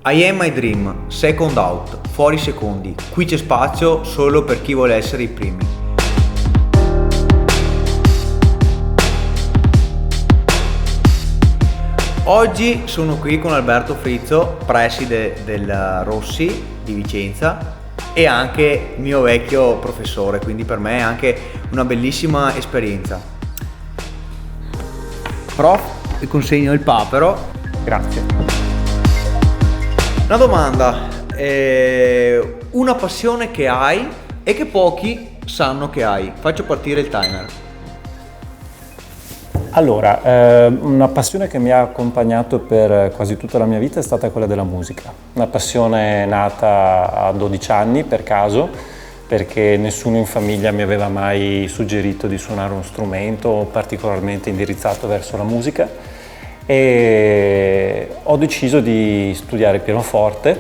I am my dream, second out, fuori secondi, qui c'è spazio solo per chi vuole essere i primi. Oggi sono qui con Alberto Frizzo, preside del Rossi di Vicenza e anche mio vecchio professore, quindi per me è anche una bellissima esperienza. Prof, vi consegno il papero. Grazie. Una domanda, una passione che hai e che pochi sanno che hai. Faccio partire il timer. Allora, una passione che mi ha accompagnato per quasi tutta la mia vita è stata quella della musica. Una passione nata a 12 anni per caso, perché nessuno in famiglia mi aveva mai suggerito di suonare uno strumento particolarmente indirizzato verso la musica. E ho deciso di studiare pianoforte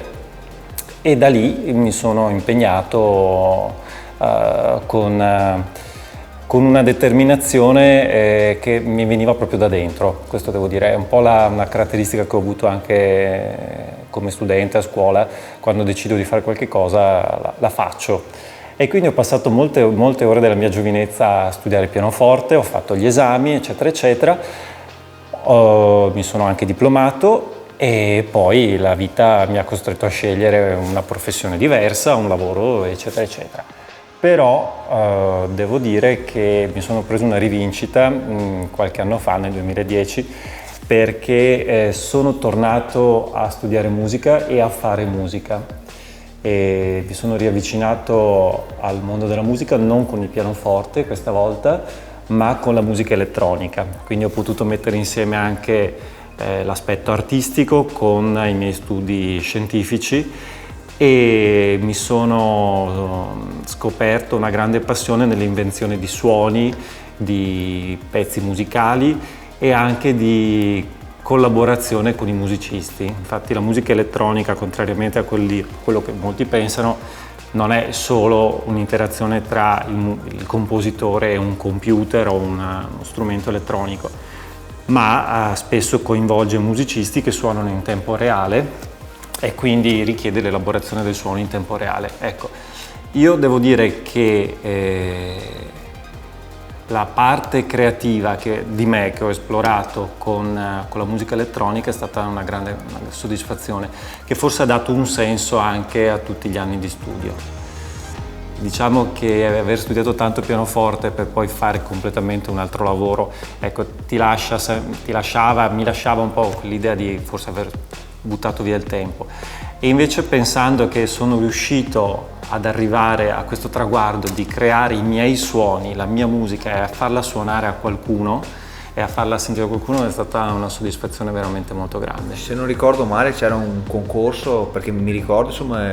e da lì mi sono impegnato con una determinazione che mi veniva proprio da dentro. Questo devo dire, è un po' una caratteristica che ho avuto anche come studente a scuola. Quando decido di fare qualche cosa la faccio. E quindi ho passato molte ore della mia giovinezza a studiare pianoforte, ho fatto gli esami, eccetera, eccetera. Mi sono anche diplomato e poi la vita mi ha costretto a scegliere una professione diversa, un lavoro, eccetera, eccetera. Però devo dire che mi sono preso una rivincita qualche anno fa, nel 2010, perché sono tornato a studiare musica e a fare musica. E mi sono riavvicinato al mondo della musica non con il pianoforte questa volta, ma con la musica elettronica, quindi ho potuto mettere insieme anche l'aspetto artistico con i miei studi scientifici e mi sono scoperto una grande passione nell'invenzione di suoni, di pezzi musicali e anche di collaborazione con i musicisti. Infatti la musica elettronica, contrariamente a quello che molti pensano, non è solo un'interazione tra il compositore e un computer o uno strumento elettronico, ma spesso coinvolge musicisti che suonano in tempo reale e quindi richiede l'elaborazione del suono in tempo reale. Ecco, io devo dire che la parte creativa di me che ho esplorato con la musica elettronica è stata una grande soddisfazione, che forse ha dato un senso anche a tutti gli anni di studio. Diciamo che aver studiato tanto pianoforte per poi fare completamente un altro lavoro, ecco, mi lasciava un po' l'idea di forse aver buttato via il tempo. E invece pensando che sono riuscito ad arrivare a questo traguardo di creare i miei suoni, la mia musica e a farla suonare a qualcuno e a farla sentire a qualcuno è stata una soddisfazione veramente molto grande. Se non ricordo male c'era un concorso, perché mi ricordo insomma...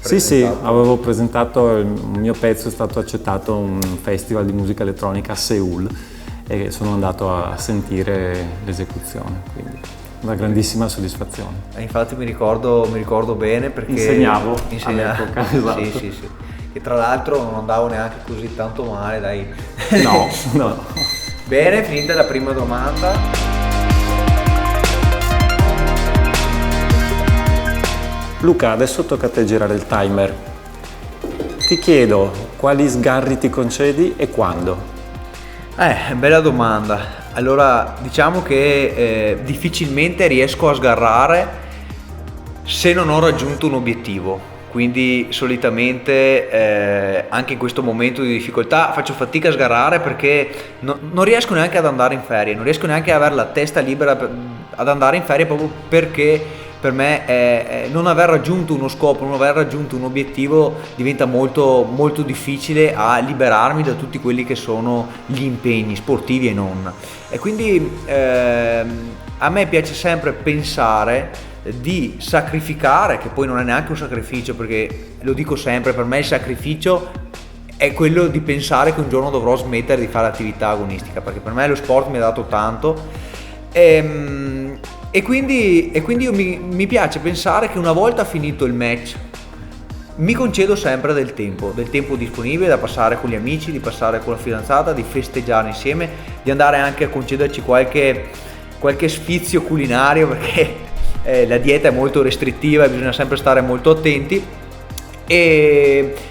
Sì, avevo presentato, il mio pezzo è stato accettato a un festival di musica elettronica a Seul e sono andato a sentire l'esecuzione, quindi una grandissima soddisfazione. Infatti mi ricordo bene perché insegnavo all'epoca, esatto. Sì. E tra l'altro non andavo neanche così tanto male, dai. No. Bene, finita la prima domanda. Luca, adesso tocca a te girare il timer. Ti chiedo quali sgarri ti concedi e quando? Bella domanda. Allora, diciamo che difficilmente riesco a sgarrare se non ho raggiunto un obiettivo. Quindi solitamente anche in questo momento di difficoltà faccio fatica a sgarrare perché non riesco neanche ad andare in ferie, non riesco neanche ad avere la testa libera ad andare in ferie proprio perché per me non aver raggiunto uno scopo, non aver raggiunto un obiettivo diventa molto, molto difficile a liberarmi da tutti quelli che sono gli impegni sportivi e non. E quindi a me piace sempre pensare di sacrificare, che poi non è neanche un sacrificio, perché lo dico sempre, per me il sacrificio è quello di pensare che un giorno dovrò smettere di fare attività agonistica, perché per me lo sport mi ha dato tanto e quindi io mi piace pensare che una volta finito il match mi concedo sempre del tempo disponibile da passare con gli amici, di passare con la fidanzata, di festeggiare insieme, di andare anche a concederci qualche sfizio culinario, perché la dieta è molto restrittiva e bisogna sempre stare molto attenti.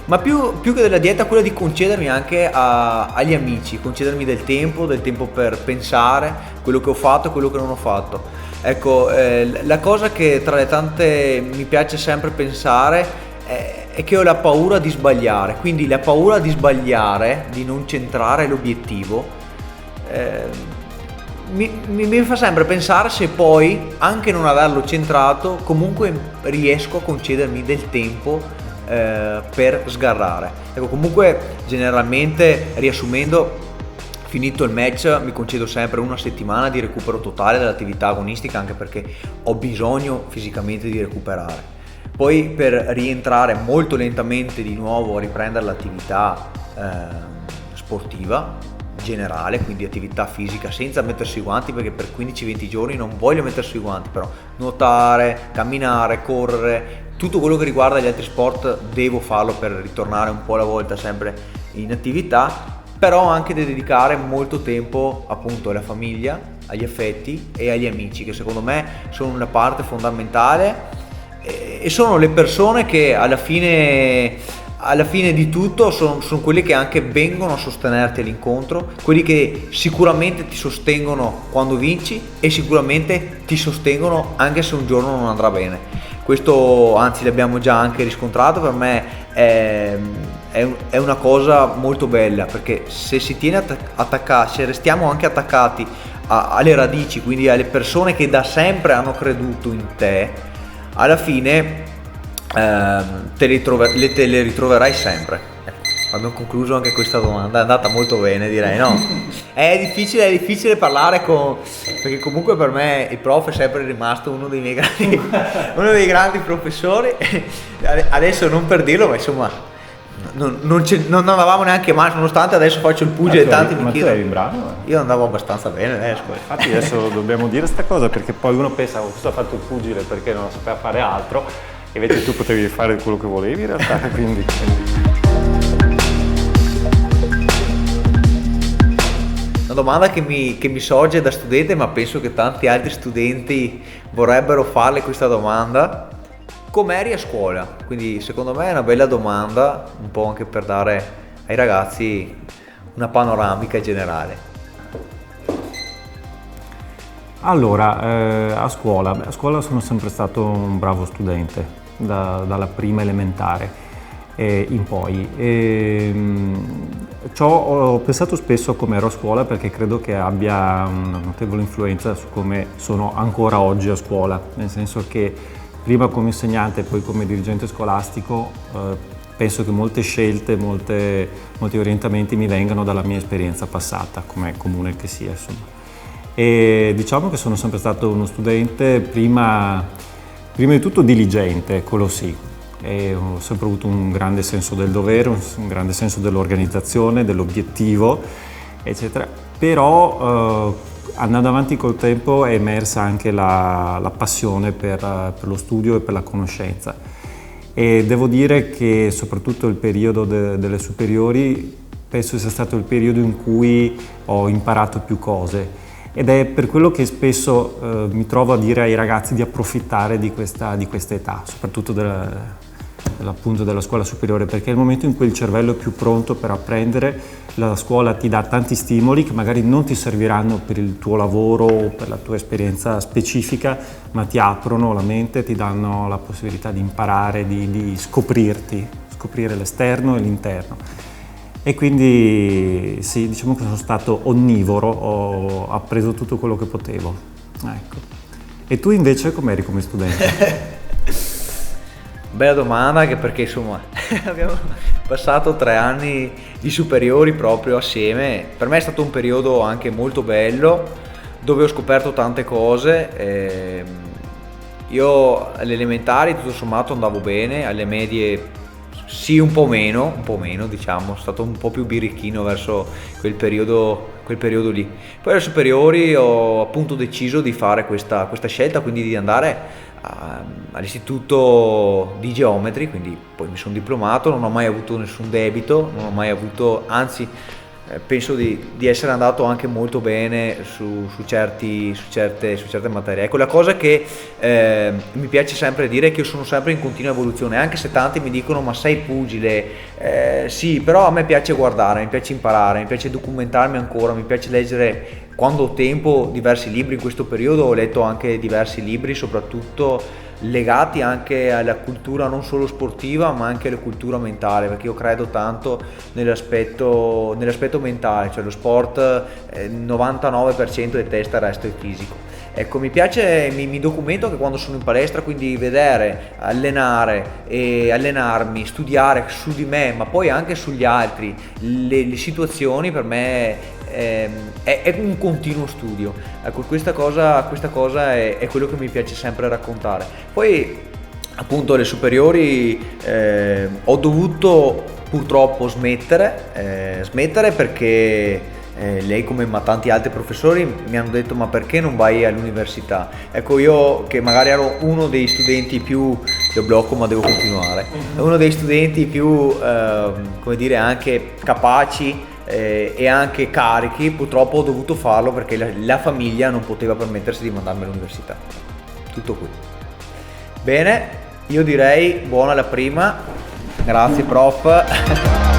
Ma più che della dieta, quella di concedermi anche agli amici, concedermi del tempo per pensare quello che ho fatto e quello che non ho fatto. Ecco, la cosa che tra le tante mi piace sempre pensare è che ho la paura di sbagliare, quindi la paura di sbagliare, di non centrare l'obiettivo, mi fa sempre pensare se poi, anche non averlo centrato, comunque riesco a concedermi del tempo per sgarrare. Ecco, comunque generalmente, riassumendo, finito il match mi concedo sempre una settimana di recupero totale dall'attività agonistica, anche perché ho bisogno fisicamente di recuperare. Poi per rientrare molto lentamente di nuovo a riprendere l'attività sportiva generale, quindi attività fisica senza mettersi i guanti, perché per 15-20 giorni non voglio mettersi i guanti, però nuotare, camminare, correre, tutto quello che riguarda gli altri sport devo farlo per ritornare un po' alla volta sempre in attività, però anche di dedicare molto tempo appunto alla famiglia, agli affetti e agli amici, che secondo me sono una parte fondamentale e sono le persone che alla fine di tutto sono quelli che anche vengono a sostenerti all'incontro, quelli che sicuramente ti sostengono quando vinci e sicuramente ti sostengono anche se un giorno non andrà bene. Questo anzi l'abbiamo già anche riscontrato, per me è una cosa molto bella, perché se si tiene attaccati, se restiamo anche attaccati alle radici, quindi alle persone che da sempre hanno creduto in te, alla fine te le ritroverai sempre. Abbiamo concluso anche questa domanda, è andata molto bene, direi, no? È difficile parlare perché comunque per me il prof è sempre rimasto uno dei miei grandi professori. Adesso non per dirlo, ma insomma non andavamo neanche male, nonostante adesso faccio il pugile e tanti mi chiedono. Ma tu eri bravo? Io andavo abbastanza bene adesso. Infatti adesso dobbiamo dire sta cosa, perché poi uno pensa questo ha fatto il pugile perché non sapeva fare altro, invece tu potevi fare quello che volevi in realtà, quindi. Una domanda che mi sorge da studente, ma penso che tanti altri studenti vorrebbero farle questa domanda: com'eri a scuola? Quindi secondo me è una bella domanda, un po' anche per dare ai ragazzi una panoramica generale. Allora, a scuola sono sempre stato un bravo studente, dalla prima elementare in poi. Ho pensato spesso a come ero a scuola, perché credo che abbia una notevole influenza su come sono ancora oggi a scuola, nel senso che prima come insegnante e poi come dirigente scolastico penso che molte scelte, molti orientamenti mi vengano dalla mia esperienza passata, come è comune che sia, insomma. E diciamo che sono sempre stato uno studente prima di tutto diligente, quello sì. E ho sempre avuto un grande senso del dovere, un grande senso dell'organizzazione, dell'obiettivo, eccetera. Però andando avanti col tempo è emersa anche la passione per lo studio e per la conoscenza. E devo dire che soprattutto il periodo delle superiori penso sia stato il periodo in cui ho imparato più cose. Ed è per quello che spesso mi trovo a dire ai ragazzi di approfittare di questa età, soprattutto appunto della scuola superiore, perché è il momento in cui il cervello è più pronto per apprendere. La scuola ti dà tanti stimoli che magari non ti serviranno per il tuo lavoro o per la tua esperienza specifica, ma ti aprono la mente, ti danno la possibilità di imparare, di scoprire l'esterno e l'interno. E quindi sì, diciamo che sono stato onnivoro, ho appreso tutto quello che potevo. Ecco. E tu invece com'eri come studente? Bella domanda, anche perché insomma abbiamo passato 3 anni di superiori proprio assieme. Per me è stato un periodo anche molto bello, dove ho scoperto tante cose. Io alle elementari tutto sommato andavo bene, alle medie sì un po' meno diciamo, sono stato un po' più birichino verso quel periodo lì. Poi alle superiori ho appunto deciso di fare questa scelta, quindi di andare all'istituto di geometri, quindi poi mi sono diplomato, non ho mai avuto nessun debito, non ho mai avuto, anzi penso di essere andato anche molto bene su certe materie. Ecco, la cosa che mi piace sempre dire è che io sono sempre in continua evoluzione, anche se tanti mi dicono ma sei pugile, sì, però a me piace guardare, mi piace imparare, mi piace documentarmi ancora, mi piace leggere quando ho tempo diversi libri. In questo periodo ho letto anche diversi libri, soprattutto legati anche alla cultura non solo sportiva ma anche alla cultura mentale, perché io credo tanto nell'aspetto mentale, cioè lo sport 99% è testa, il resto è fisico. Ecco, mi piace, mi documento anche quando sono in palestra, quindi vedere, allenare e allenarmi, studiare su di me ma poi anche sugli altri, le situazioni per me è un continuo studio. Ecco, questa cosa è quello che mi piace sempre raccontare. Poi appunto alle superiori ho dovuto purtroppo smettere perché lei, come ma tanti altri professori, mi hanno detto ma perché non vai all'università? Ecco, io che magari ero uno dei studenti più, io blocco ma devo continuare, uno dei studenti più come dire anche capaci e anche carichi, purtroppo ho dovuto farlo perché la famiglia non poteva permettersi di mandarmi all'università. Tutto qui. Bene, io direi buona la prima, grazie prof.